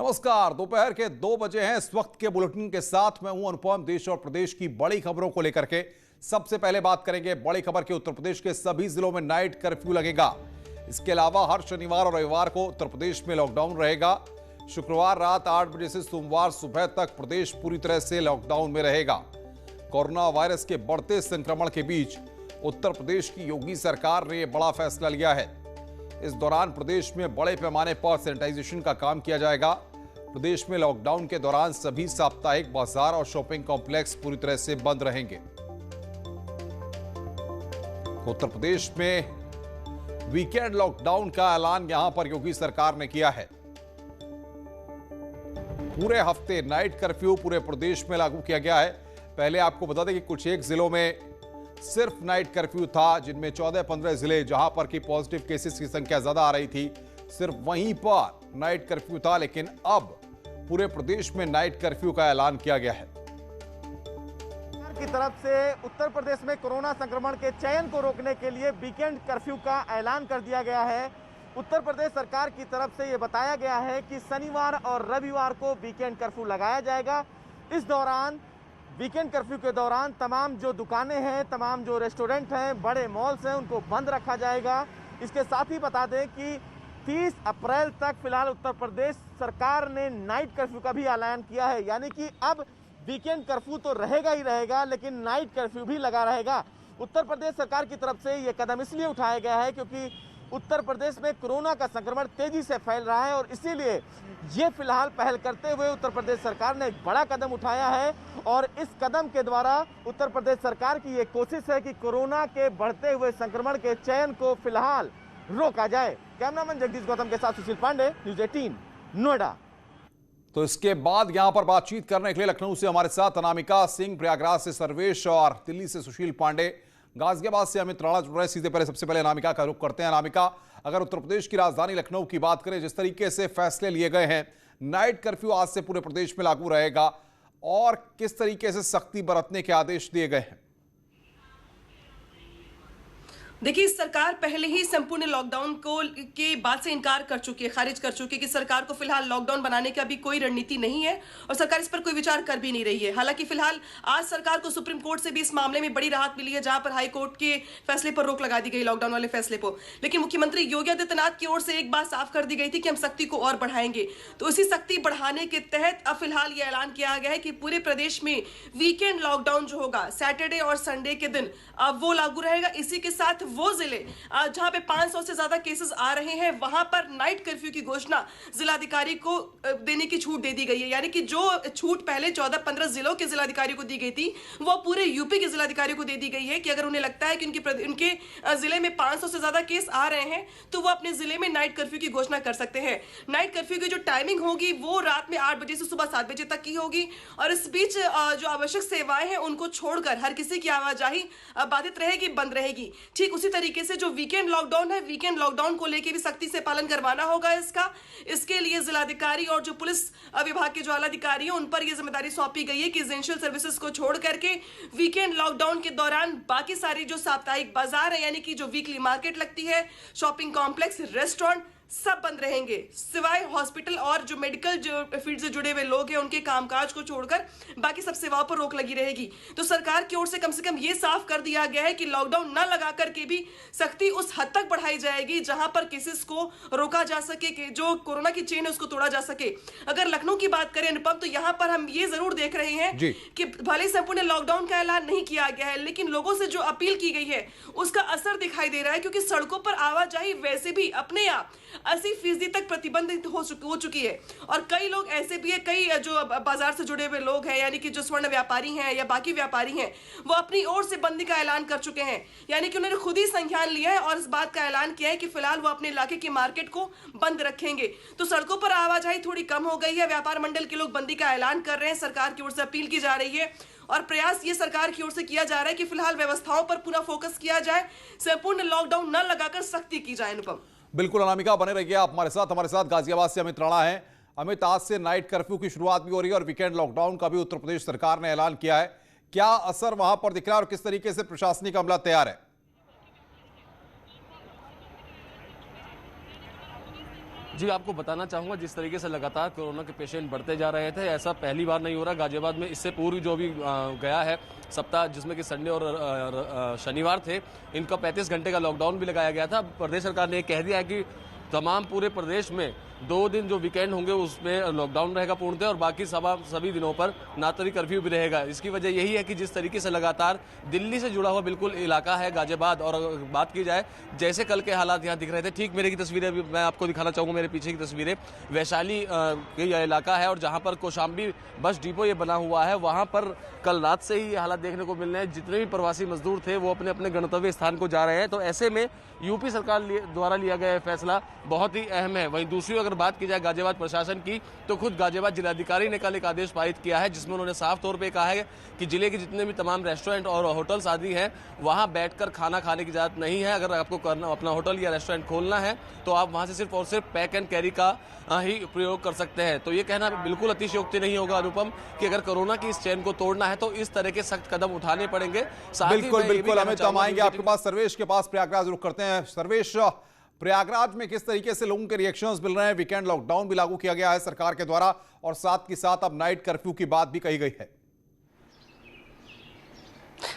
नमस्कार। दोपहर के 2 बजे हैं। इस वक्त के बुलेटिन के साथ मैं हूं अनुपम। देश और प्रदेश की बड़ी खबरों को लेकर के सबसे पहले बात करेंगे बड़ी खबर के। उत्तर प्रदेश के सभी जिलों में नाइट कर्फ्यू लगेगा। इसके अलावा हर शनिवार और रविवार को उत्तर प्रदेश में लॉकडाउन रहेगा। शुक्रवार रात 8 बजे से सोमवार सुबह तक प्रदेश पूरी तरह से लॉकडाउन में रहेगा। कोरोना वायरस के बढ़ते संक्रमण के बीच उत्तर प्रदेश की योगी सरकार ने यह बड़ा फैसला लिया है। इस दौरान प्रदेश में बड़े पैमाने पर सैनिटाइजेशन का काम किया जाएगा। प्रदेश में लॉकडाउन के दौरान सभी साप्ताहिक बाजार और शॉपिंग कॉम्प्लेक्स पूरी तरह से बंद रहेंगे। उत्तर प्रदेश में वीकेंड लॉकडाउन का ऐलान यहां पर योगी सरकार ने किया है। पूरे हफ्ते नाइट कर्फ्यू पूरे प्रदेश में लागू किया गया है। पहले आपको बता दें कि कुछ एक जिलों में सिर्फ नाइट कर्फ्यू था, जिनमें 14-15 जिले जहां पर की पॉजिटिव केसेस की संख्या ज्यादा आ रही थी, सिर्फ वहीं पर नाइट कर्फ्यू था। लेकिन अब पूरे प्रदेश में नाइट कर्फ्यू का ऐलान किया गया है। सरकार की तरफ से उत्तर प्रदेश में कोरोना संक्रमण के चयन को रोकने के लिए वीकेंड कर्फ्यू का ऐलान कर दिया गया है। उत्तर प्रदेश सरकार की तरफ से यह बताया गया है कि शनिवार और रविवार को वीकेंड कर्फ्यू लगाया जाएगा। इस दौरान वीकेंड कर्फ्यू के दौरान तमाम जो दुकानें हैं, तमाम जो रेस्टोरेंट हैं, बड़े मॉल्स हैं, उनको बंद रखा जाएगा। इसके साथ ही बता दें कि 30 अप्रैल तक फिलहाल उत्तर प्रदेश सरकार ने नाइट कर्फ्यू का भी ऐलान किया है। यानी कि अब वीकेंड कर्फ्यू तो रहेगा ही रहेगा, लेकिन नाइट कर्फ्यू भी लगा रहेगा। उत्तर प्रदेश सरकार की तरफ से ये कदम इसलिए उठाया गया है क्योंकि उत्तर प्रदेश में कोरोना का संक्रमण तेजी से फैल रहा है और इसीलिए ये फिलहाल पहल करते हुए उत्तर प्रदेश सरकार ने एक बड़ा कदम उठाया है। और इस कदम के द्वारा उत्तर प्रदेश सरकार की ये कोशिश है कि कोरोना के बढ़ते हुए संक्रमण के चयन को फिलहाल रोका जाए। कैमरामैन जगदीश गौतम के साथ सुशील पांडे, न्यूज़ 18 नोएडा। तो इसके बाद यहां पर बातचीत करने के लिए लखनऊ से हमारे साथ अनामिका सिंह, प्रयागराज से सर्वेश और दिल्ली से सुशील पांडे, गाजियाबाद से अमित राणा जुड़ रहे हैं। सीधे सबसे पहले अनामिका का रुख करते हैं। अनामिका, अगर उत्तर प्रदेश की राजधानी लखनऊ की बात करें, जिस तरीके से फैसले लिए गए हैं, नाइट कर्फ्यू आज से पूरे प्रदेश में लागू रहेगा और किस तरीके से सख्ती बरतने के आदेश दिए गए हैं? देखिए, सरकार पहले ही संपूर्ण लॉकडाउन को के बाद से इनकार कर चुकी है, खारिज कर चुकी है कि सरकार को फिलहाल लॉकडाउन बनाने का भी कोई रणनीति नहीं है और सरकार इस पर कोई विचार कर भी नहीं रही है। हालांकि फिलहाल आज सरकार को सुप्रीम कोर्ट से भी इस मामले में बड़ी राहत मिली है, जहां पर हाई कोर्ट के फैसले पर रोक लगा दी गई, लॉकडाउन वाले फैसले पर। लेकिन मुख्यमंत्री योगी आदित्यनाथ की ओर से एक बात साफ कर दी गई थी कि हम सख्ती को और बढ़ाएंगे। तो इसी सख्ती बढ़ाने के तहत अब फिलहाल ये ऐलान किया गया है कि पूरे प्रदेश में वीकेंड लॉकडाउन जो होगा सैटरडे और संडे के दिन, अब वो लागू रहेगा। इसी के साथ वो जिले जहां पे 500 से ज्यादा केसेस आ रहे हैं, वहां पर नाइट कर्फ्यू की घोषणा जिलाधिकारी को देने की छूट दे दी गई है। यानी कि जो छूट पहले 14-15 जिलों के जिलाधिकारी को दी गई थी, वो पूरे यूपी के जिलाधिकारी को दे दी गई है कि अगर उन्हें लगता है कि उनके जिले में 500 से ज्यादा केस आ रहे हैं, तो वो अपने जिले में नाइट कर्फ्यू की घोषणा कर सकते हैं। नाइट कर्फ्यू की जो टाइमिंग होगी वो रात में 8 बजे से सुबह 7 बजे तक की होगी और इस बीच जो आवश्यक सेवाएं हैं उनको छोड़कर हर किसी की आवाजाही बाधित रहेगी, बंद रहेगी। ठीक उसी तरीके से जो वीकेंड लॉकडाउन है, वीकेंड लॉकडाउन को लेकर भी सख्ती से पालन करवाना होगा इसके लिए जिलाधिकारी और जो पुलिस विभाग के जो आला अधिकारी हैं, उन पर यह जिम्मेदारी सौंपी गई है कि एसेंशियल सर्विसेज को छोड़ करके वीकेंड लॉकडाउन के दौरान बाकी सारी जो साप्ताहिक बाजार है, यानी कि जो वीकली मार्केट लगती है, शॉपिंग कॉम्प्लेक्स, रेस्टोरेंट, सब बंद रहेंगे, सिवाय हॉस्पिटल और जो मेडिकल जो फील्ड से जुड़े हुए लोग हैं उनके कामकाज को छोड़कर बाकी सब सेवाओं पर रोक लगी रहेगी। तो सरकार की ओर से कम ये साफ कर दिया गया है कि लॉकडाउन न लगा करके भी सख्ती उस हद तक बढ़ाई जाएगी जहां पर केसेस को रोका जा सके, कि जो कोरोना की चेन है उसको तोड़ा जा सके। अगर लखनऊ की बात करें अनुपम, तो यहां पर हम ये जरूर देख रहे हैं कि भले संपूर्ण लॉकडाउन का ऐलान नहीं किया गया है, लेकिन लोगों से जो अपील की गई है उसका असर दिखाई दे रहा है, क्योंकि सड़कों पर आवाजाही वैसे भी अपने आप 80% तक प्रतिबंधित हो चुकी है। और कई लोग ऐसे भी है, कई जो बाजार से जुड़े हुए लोग हैं, यानी कि जो स्वर्ण व्यापारी हैं या बाकी व्यापारी हैं, वो अपनी ओर से बंदी का ऐलान कर चुके हैं। यानी कि उन्होंने खुद ही संज्ञान लिया है और इस बात का ऐलान किया है कि फिलहाल वो अपने इलाके की मार्केट को बंद रखेंगे। तो सड़कों पर आवाजाही थोड़ी कम हो गई है, व्यापार मंडल के लोग बंदी का ऐलान कर रहे हैं, सरकार की ओर से अपील की जा रही है और प्रयास ये सरकार की ओर से किया जा रहा है कि फिलहाल व्यवस्थाओं पर पूरा फोकस किया जाए, संपूर्ण लॉकडाउन न लगाकर सख्ती की जाए। अनुपम, बिल्कुल अनामिका, बने रहिए आप हमारे साथ गाजियाबाद से अमित राणा हैं। अमित, आज से नाइट कर्फ्यू की शुरुआत भी हो रही है और वीकेंड लॉकडाउन का भी उत्तर प्रदेश सरकार ने ऐलान किया है। क्या असर वहां पर दिख रहा है और किस तरीके से प्रशासनिक अमला तैयार है? जी, आपको बताना चाहूँगा, जिस तरीके से लगातार कोरोना के पेशेंट बढ़ते जा रहे थे, ऐसा पहली बार नहीं हो रहा। गाजियाबाद में इससे पूर्व जो भी गया है सप्ताह, जिसमें कि संडे और शनिवार थे, इनका 35 घंटे का लॉकडाउन भी लगाया गया था। प्रदेश सरकार ने कह दिया है कि तमाम पूरे प्रदेश में 2 दिन जो वीकेंड होंगे उसमें लॉकडाउन रहेगा पूर्णतः, और बाकी सभी दिनों पर नातरी कर्फ्यू भी रहेगा। इसकी वजह यही है कि जिस तरीके से लगातार दिल्ली से जुड़ा हुआ बिल्कुल इलाका है गाजियाबाद, और बात की जाए जैसे कल के हालात यहाँ दिख रहे थे, ठीक मेरे की तस्वीरें भी मैं आपको दिखाना चाहूँगा। मेरे पीछे की तस्वीरें वैशाली का यह इलाका है, और जहाँ पर कौशाम्बी बस डिपो ये बना हुआ है, वहाँ पर कल रात से ही ये हालात देखने को मिल रहे हैं। जितने भी प्रवासी मजदूर थे वो अपने अपने गंतव्य स्थान को जा रहे हैं। तो ऐसे में यूपी सरकार द्वारा लिया गया फैसला बहुत ही अहम है। वहीं दूसरी अगर बात की जाए गाजियाबाद प्रशासन की, तो खुद गाजियाबाद जिलाधिकारी ने कल एक आदेश पारित किया है, जिसमें उन्होंने साफ तौर पे कहा है कि जिले के जितने भी तमाम रेस्टोरेंट और होटल्स आदि हैं, वहां बैठकर खाना खाने की इजाजत नहीं है। अगर आपको अपना होटल या रेस्टोरेंट खोलना है तो आप वहां से सिर्फ और सिर्फ पैक एंड कैरी का ही प्रयोग कर सकते हैं। तो ये कहना बिल्कुल अतिशयोक्ति नहीं होगा अनुपम, कि अगर कोरोना की इस चेन को तोड़ना है तो इस तरह के सख्त कदम उठाने पड़ेंगे। बिल्कुल बिल्कुल अमित, हम आएंगे आपके पास। सर्वेश के पास प्रयागराज रुख करते हैं। सर्वेश, प्रयागराज में किस तरीके से लोगों के रिएक्शंस मिल रहे हैं? वीकेंड लॉकडाउन भी लागू किया गया है सरकार के द्वारा, और साथ ही साथ अब नाइट कर्फ्यू की बात भी कही गई है।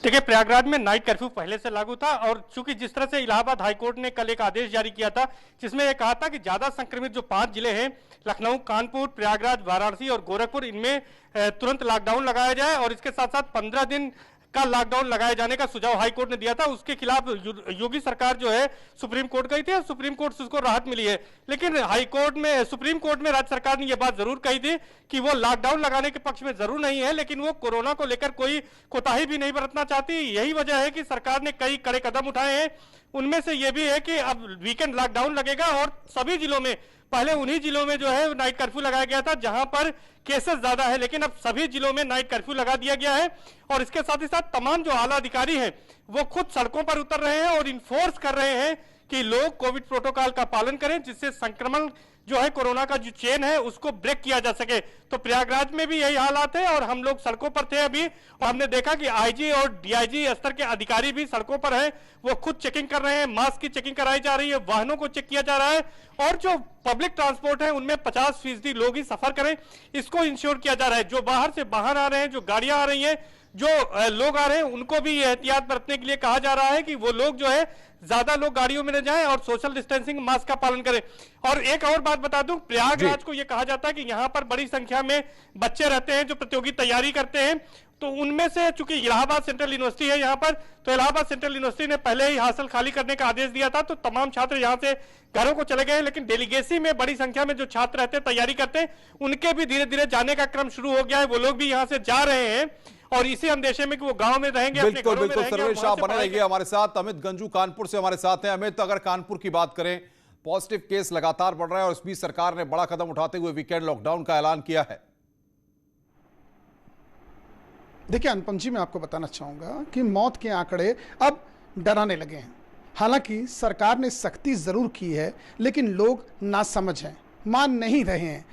देखिए, प्रयागराज में नाइट कर्फ्यू पहले से लागू था, और चूंकि जिस तरह से इलाहाबाद हाईकोर्ट ने कल एक आदेश जारी किया था, जिसमें यह कहा था कि ज्यादा संक्रमित जो 5 जिले हैं, लखनऊ, कानपुर, प्रयागराज, वाराणसी और गोरखपुर, इनमें तुरंत लॉकडाउन लगाया जाए, और इसके साथ साथ 15 दिन का लॉकडाउन लगाए जाने का सुझाव हाईकोर्ट ने दिया था। उसके खिलाफ योगी सरकार जो है सुप्रीम कोर्ट गई थी, और सुप्रीम कोर्ट से उसको राहत मिली है। लेकिन सुप्रीम कोर्ट में राज्य सरकार ने यह बात जरूर कही थी कि वो लॉकडाउन लगाने के पक्ष में जरूर नहीं है, लेकिन वो कोरोना को लेकर कोई कोताही भी नहीं बरतना चाहती। यही वजह है कि सरकार ने कई कड़े कदम उठाए हैं। उनमें से यह भी है कि अब वीकेंड लॉकडाउन लगेगा, और सभी जिलों में, पहले उन्हीं जिलों में जो है नाइट कर्फ्यू लगाया गया था जहां पर केसेस ज्यादा है, लेकिन अब सभी जिलों में नाइट कर्फ्यू लगा दिया गया है। और इसके साथ ही साथ तमाम जो आला अधिकारी हैं वो खुद सड़कों पर उतर रहे हैं और इन्फोर्स कर रहे हैं कि लोग कोविड प्रोटोकॉल का पालन करें, जिससे संक्रमण जो है कोरोना का जो चेन है उसको ब्रेक किया जा सके। तो प्रयागराज में भी यही हालात है, और हम लोग सड़कों पर थे अभी, और हमने देखा कि आईजी और डीआईजी स्तर के अधिकारी भी सड़कों पर हैं। वो खुद चेकिंग कर रहे हैं, मास्क की चेकिंग कराई जा रही है, वाहनों को चेक किया जा रहा है, और जो पब्लिक ट्रांसपोर्ट है उनमें 50% लोग ही सफर करें, इसको इंश्योर किया जा रहा है। जो बाहर से बाहर आ रहे हैं, जो गाड़ियां आ रही हैं, जो लोग आ रहे हैं, उनको भी एहतियात बरतने के लिए कहा जा रहा है कि वो लोग जो है ज्यादा लोग गाड़ियों में न जाएं और सोशल डिस्टेंसिंग, मास्क का पालन करें। और एक और बात बता दूं, प्रयागराज को यह कहा जाता है कि यहां पर बड़ी संख्या में बच्चे रहते हैं जो प्रतियोगी तैयारी करते हैं। तो उनमें से चूंकि इलाहाबाद सेंट्रल यूनिवर्सिटी है यहाँ पर, तो इलाहाबाद सेंट्रल यूनिवर्सिटी ने पहले ही हासिल खाली करने का आदेश दिया था, तो तमाम छात्र यहाँ से घरों को चले गए हैं। लेकिन डेलीगेसी में बड़ी संख्या में जो छात्र रहते हैं, तैयारी करते हैं, उनके भी धीरे धीरे जाने का क्रम शुरू हो गया है। वो लोग भी यहाँ से जा रहे हैं, और इसी अंदेशे में कि वो गांव में रहेंगे, अपने घरों में रहेंगे। सर्वेश, आप बने रहिए हमारे साथ। अमित गंजू कानपुर से हमारे साथ हैं। अमित, अगर कानपुर की बात करें, पॉजिटिव केस लगातार बढ़ रहा है, और इस बीच सरकार ने बड़ा कदम उठाते हुए वीकेंड लॉकडाउन का ऐलान किया है। देखिए अनुपम जी, मैं आपको बताना चाहूंगा कि मौत के आंकड़े अब डराने लगे हैं। हालांकि सरकार ने सख्ती जरूर की है, लेकिन लोग नासमझ हैं, मान नहीं रहे हैं।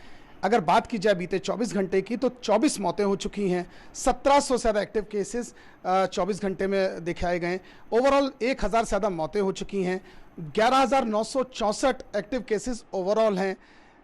अगर बात की जाए बीते 24 घंटे की, तो 24 मौतें हो चुकी हैं। 1700 से ज़्यादा एक्टिव केसेस 24 घंटे में दिखाए गए। ओवरऑल 1000 से ज़्यादा मौतें हो चुकी हैं। 11,964 एक्टिव केसेस ओवरऑल हैं।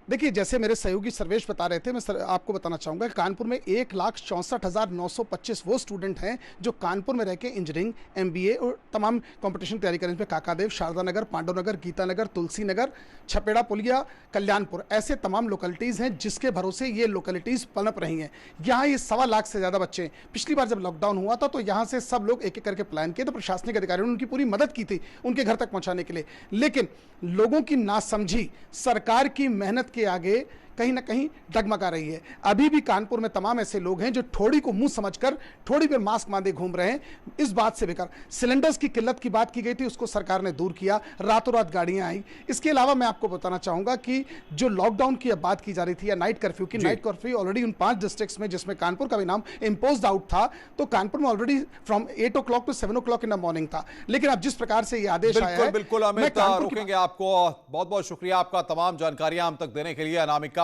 देखिए, जैसे मेरे सहयोगी सर्वेश बता रहे थे, मैं आपको बताना चाहूँगा कि कानपुर में 1,64,925 वो स्टूडेंट हैं जो कानपुर में रह के इंजीनियरिंग, MBA और तमाम कंपटीशन तैयारी करें। इसमें काकादेव, शारदा नगर, पांडव नगर, गीता नगर, तुलसी नगर, छपेड़ा पुलिया, कल्याणपुर, ऐसे तमाम लोकेलिटीज़ हैं जिसके भरोसे ये लोकेलिटीज़ पनप रही हैं। यहाँ ये 1.25 लाख से ज़्यादा बच्चे, पिछली बार जब लॉकडाउन हुआ था तो यहाँ से सब लोग एक एक करके प्लान किए, तो प्रशासनिक अधिकारियों ने उनकी पूरी मदद की थी उनके घर तक पहुँचाने के लिए। लेकिन लोगों की नासमझी सरकार की मेहनत के आगे कहीं ना कहीं डगमगा रही है। अभी भी कानपुर में तमाम ऐसे लोग हैं जो ठोड़ी को मुंह समझकर ठोड़ी पर मास्क बांधे घूम रहे हैं। इस बात से बेकार, सिलेंडर्स की किल्लत की बात की गई थी, उसको सरकार ने दूर किया, रातों रात गाड़ियां आई। इसके अलावा मैं आपको बताना चाहूंगा कि जो लॉकडाउन की अब बात की जा रही थी या नाइट कर्फ्यू की, नाइट कर्फ्यू ऑलरेडी उन 5 डिस्ट्रिक्ट्स में, जिसमें कानपुर का भी नाम इम्पोज आउट था, तो कानपुर में already from 8 o'clock to 7 o'clock in the morning था। लेकिन अब जिस प्रकार से ये आदेश आया है, बिल्कुल अमित, रोकेंगे आपको। बहुत बहुत शुक्रिया आपका तमाम जानकारियां हम तक देने के लिए। अनामिका,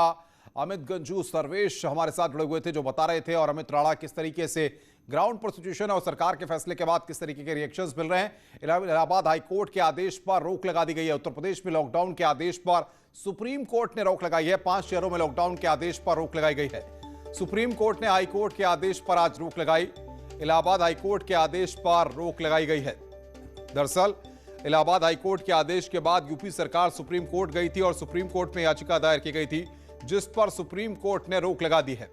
अमित गंजू, सर्वेश हमारे साथ जुड़े हुए थे जो बता रहे थे, और अमित राणा किस तरीके से ग्राउंड पर सिचुएशन और सरकार के फैसले के बाद किस तरीके के रिएक्शंस मिल रहे हैं। इलाहाबाद हाईकोर्ट के आदेश पर रोक लगा दी गई है। उत्तर प्रदेश में लॉकडाउन के आदेश पर सुप्रीम कोर्ट ने रोक लगाई है। 5 शहरों में लॉकडाउन के आदेश पर रोक लगाई गई है। सुप्रीम कोर्ट ने हाईकोर्ट के आदेश पर आज रोक लगाई। इलाहाबाद हाईकोर्ट के आदेश पर रोक लगाई गई है। दरअसल इलाहाबाद हाईकोर्ट के आदेश के बाद यूपी सरकार सुप्रीम कोर्ट गई थी और सुप्रीम कोर्ट में याचिका दायर की गई थी, जिस पर सुप्रीम कोर्ट ने रोक लगा दी है।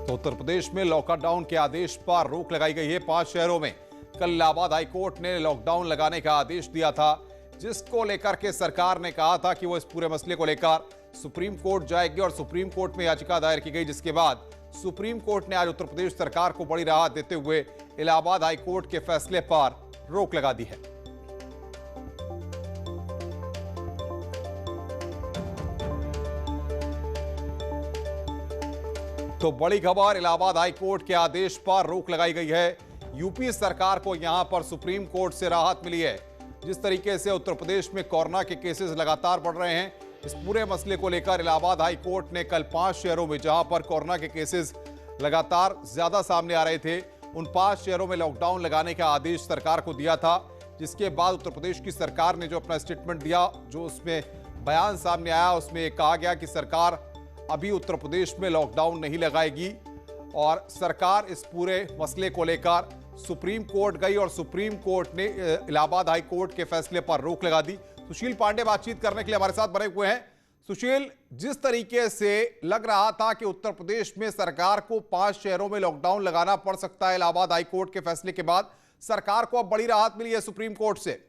तो उत्तर प्रदेश में लॉकडाउन के आदेश पर रोक लगाई गई है। 5 शहरों में कल इलाहाबाद हाईकोर्ट ने लॉकडाउन लगाने का आदेश दिया था, जिसको लेकर के सरकार ने कहा था कि वो इस पूरे मसले को लेकर सुप्रीम कोर्ट जाएगी और सुप्रीम कोर्ट में याचिका दायर की गई, जिसके बाद सुप्रीम कोर्ट ने आज उत्तर प्रदेश सरकार को बड़ी राहत देते हुए इलाहाबाद हाईकोर्ट के फैसले पर रोक लगा दी है। तो बड़ी खबर, इलाहाबाद हाईकोर्ट के आदेश पर रोक लगाई गई है। यूपी सरकार को यहां पर सुप्रीम कोर्ट से राहत मिली है। जिस तरीके से उत्तर प्रदेश में कोरोना के केसेस लगातार बढ़ रहे हैं, इस पूरे मसले को लेकर इलाहाबाद हाईकोर्ट ने कल 5 शहरों में जहां पर कोरोना के केसेस लगातार ज्यादा सामने आ रहे थे, उन 5 शहरों में लॉकडाउन लगाने का आदेश सरकार को दिया था। जिसके बाद उत्तर प्रदेश की सरकार ने जो अपना स्टेटमेंट दिया, जो उसमें बयान सामने आया, उसमें कहा गया कि सरकार अभी उत्तर प्रदेश में लॉकडाउन नहीं लगाएगी और सरकार इस पूरे मसले को लेकर सुप्रीम कोर्ट गई और सुप्रीम कोर्ट ने इलाहाबाद हाई कोर्ट के फैसले पर रोक लगा दी। सुशील पांडे बातचीत करने के लिए हमारे साथ बने हुए हैं। सुशील, जिस तरीके से लग रहा था कि उत्तर प्रदेश में सरकार को 5 शहरों में लॉकडाउन लगाना पड़ सकता है इलाहाबाद हाई कोर्ट के फैसले के बाद, सरकार को अब बड़ी राहत मिली है सुप्रीम कोर्ट से।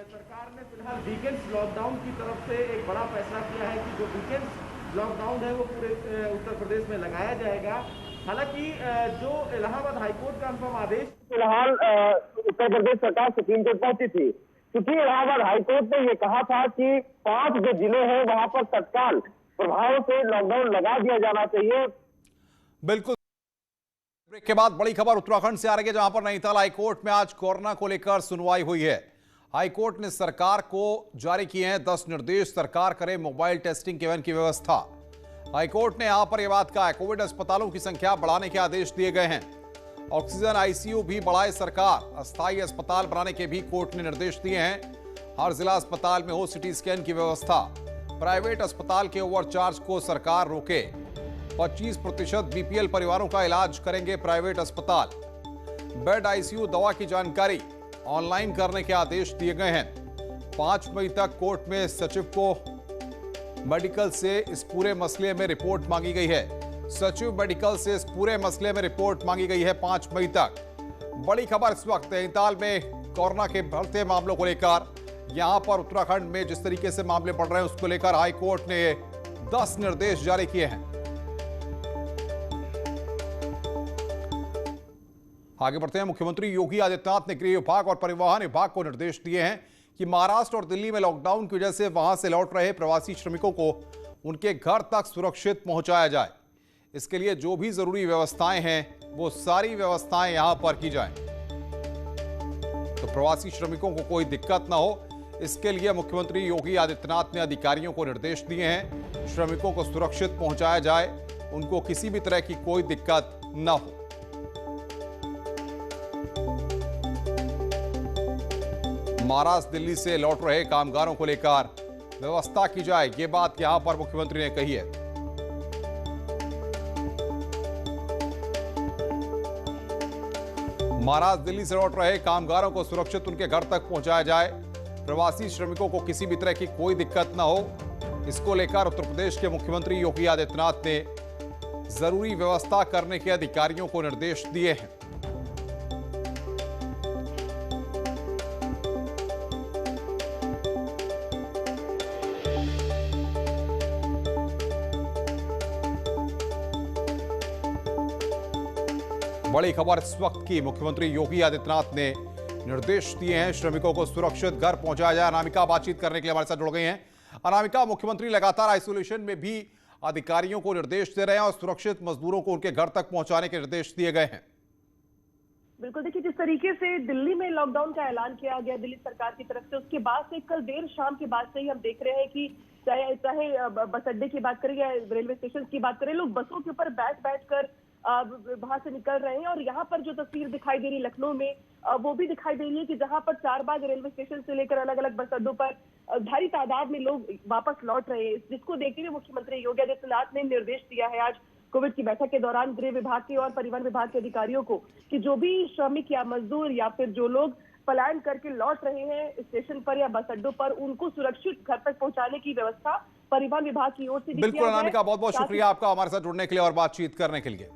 सरकार ने फिलहाल वीकेंड्स लॉकडाउन की तरफ से एक बड़ा फैसला किया है कि जो वीकेंड्स लॉकडाउन है वो पूरे उत्तर प्रदेश में लगाया जाएगा। हालांकि जो इलाहाबाद हाईकोर्ट का अंतिम आदेश, फिलहाल उत्तर प्रदेश सरकार सुप्रीम कोर्ट पहुंची थी, क्योंकि इलाहाबाद हाईकोर्ट ने ये कहा था कि 5 जो जिले हैं वहां पर तत्काल प्रभाव से लॉकडाउन लगा दिया जाना चाहिए। बिल्कुल। ब्रेक के बाद बड़ी खबर उत्तराखंड से आ रही है, जहां पर नैनीताल हाईकोर्ट में आज कोरोना को लेकर सुनवाई हुई है। हाईकोर्ट ने सरकार को जारी किए हैं 10 निर्देश। सरकार करे मोबाइल टेस्टिंग के वैन की व्यवस्था। हाईकोर्ट ने यहां पर यह बात कहा है, कोविड अस्पतालों की संख्या बढ़ाने के आदेश दिए गए हैं। ऑक्सीजन आईसीयू भी बढ़ाए सरकार। अस्थायी अस्पताल बनाने के भी कोर्ट ने निर्देश दिए हैं। हर जिला अस्पताल में हो सिटी स्कैन की व्यवस्था। प्राइवेट अस्पताल के ओवरचार्ज को सरकार रोके। 25% बीपीएल परिवारों का इलाज करेंगे प्राइवेट अस्पताल। बेड आईसीयू दवा की जानकारी ऑनलाइन करने के आदेश दिए गए हैं। 5 मई तक कोर्ट में सचिव को मेडिकल से इस पूरे मसले में रिपोर्ट मांगी गई है। सचिव मेडिकल से इस पूरे मसले में रिपोर्ट मांगी गई है 5 मई तक। बड़ी खबर इस वक्त नैनीताल में कोरोना के बढ़ते मामलों को लेकर, यहां पर उत्तराखंड में जिस तरीके से मामले बढ़ रहे हैं उसको लेकर हाई कोर्ट ने 10 निर्देश जारी किए हैं। आगे बढ़ते हैं। मुख्यमंत्री योगी आदित्यनाथ ने गृह विभाग और परिवहन विभाग को निर्देश दिए हैं कि महाराष्ट्र और दिल्ली में लॉकडाउन की वजह से वहां से लौट रहे प्रवासी श्रमिकों को उनके घर तक सुरक्षित पहुंचाया जाए। इसके लिए जो भी जरूरी व्यवस्थाएं हैं वो सारी व्यवस्थाएं यहां पर की जाएं, तो प्रवासी श्रमिकों को कोई दिक्कत ना हो, इसके लिए मुख्यमंत्री योगी आदित्यनाथ ने अधिकारियों को निर्देश दिए हैं। श्रमिकों को सुरक्षित पहुंचाया जाए, उनको किसी भी तरह की कोई दिक्कत ना हो। महाराष्ट्र दिल्ली से लौट रहे कामगारों को लेकर व्यवस्था की जाए, ये बात यहां पर मुख्यमंत्री ने कही है। महाराष्ट्र दिल्ली से लौट रहे कामगारों को सुरक्षित उनके घर तक पहुंचाया जाए। प्रवासी श्रमिकों को किसी भी तरह की कोई दिक्कत ना हो, इसको लेकर उत्तर प्रदेश के मुख्यमंत्री योगी आदित्यनाथ ने जरूरी व्यवस्था करने के अधिकारियों को निर्देश दिए हैं। बड़ी खबर इस वक्त की, मुख्यमंत्री योगी आदित्यनाथ ने निर्देश दिए हैं श्रमिकों को सुरक्षित घर पहुंचाया जाए। अनामिका बातचीत करने के लिए हमारे साथ जुड़ गई हैं। अनामिका, मुख्यमंत्री लगातार आइसोलेशन में भी अधिकारियों को निर्देश दे रहे हैं और सुरक्षित मजदूरों को उनके घर तक पहुंचाने के निर्देश दिए गए हैं। बिल्कुल, देखिए जिस तरीके से दिल्ली में लॉकडाउन का ऐलान किया गया दिल्ली सरकार की तरफ से, उसके बाद से कल देर शाम के बाद से ही हम देख रहे हैं कि चाहे चाहे बस अड्डे की बात करें या रेलवे स्टेशन की बात करें, लोग बसों के ऊपर बैठ कर वहां से निकल रहे हैं। और यहाँ पर जो तस्वीर दिखाई दे रही लखनऊ में, वो भी दिखाई दे रही है कि जहां पर चारबाग रेलवे स्टेशन से लेकर अलग अलग बस अड्डों पर भारी तादाद में लोग वापस लौट रहे हैं, जिसको देखते हुए मुख्यमंत्री योगी आदित्यनाथ ने निर्देश दिया है आज कोविड की बैठक के दौरान गृह विभाग के और परिवहन विभाग के अधिकारियों को कि जो भी श्रमिक या मजदूर या फिर जो लोग पलायन करके लौट रहे हैं स्टेशन पर या बस अड्डों पर, उनको सुरक्षित घर तक पहुंचाने की व्यवस्था परिवहन विभाग की ओर से बिल्कुल अनामिका, बहुत बहुत शुक्रिया आपका हमारे साथ जुड़ने के लिए और बातचीत करने के लिए।